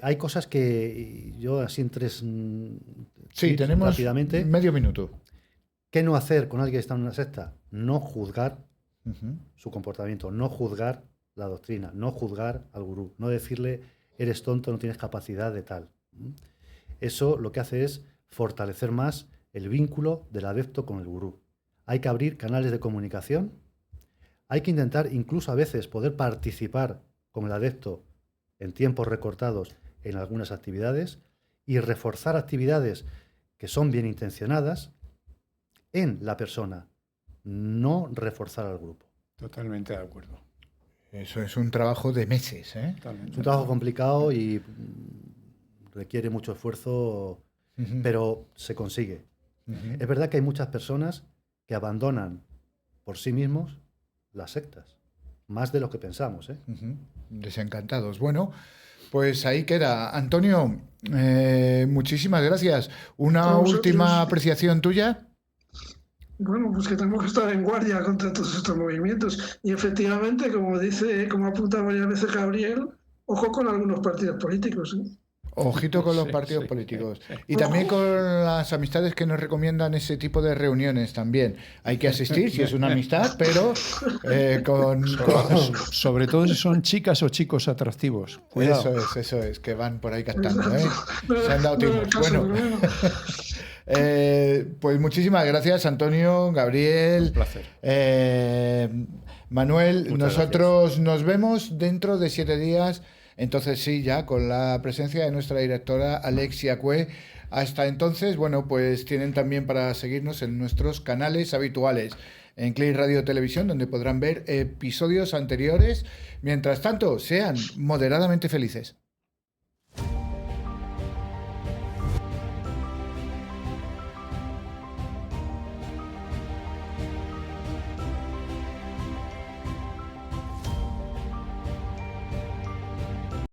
Hay cosas que yo así en tres tenemos rápidamente. Medio minuto. ¿Qué no hacer con alguien que está en una secta? No juzgar su comportamiento, no juzgar la doctrina, no juzgar al gurú, no decirle eres tonto, no tienes capacidad de tal. Eso lo que hace es fortalecer más el vínculo del adepto con el gurú. Hay que abrir canales de comunicación, hay que intentar incluso a veces poder participar con el adepto en tiempos recortados en algunas actividades y reforzar actividades que son bien intencionadas en la persona, no reforzar al grupo. Totalmente de acuerdo. Eso es un trabajo de meses, ¿eh? Es un trabajo complicado y requiere mucho esfuerzo, pero se consigue. Es verdad que hay muchas personas que abandonan por sí mismos las sectas, más de lo que pensamos, ¿eh? Desencantados. Bueno, pues ahí queda. Antonio, muchísimas gracias. ¿Una última apreciación tuya? Bueno, pues que tenemos que estar en guardia contra todos estos movimientos. Y efectivamente, como apunta varias veces Gabriel, ojo con algunos partidos políticos, ¿eh? Ojito con los partidos políticos. Y también con las amistades que nos recomiendan ese tipo de reuniones también. Hay que asistir si es una amistad, pero sobre todo si son chicas o chicos atractivos. Cuidado. Eso es, que van por ahí cantando, ¿eh? Se han dado timos. Bueno. Pues muchísimas gracias, Antonio, Gabriel. Un placer. Manuel, nosotros nos vemos dentro de 7 días. Entonces sí, ya con la presencia de nuestra directora Alexia Cue. Hasta entonces, bueno, pues tienen también para seguirnos en nuestros canales habituales, en Click Radio Televisión, donde podrán ver episodios anteriores. Mientras tanto, sean moderadamente felices.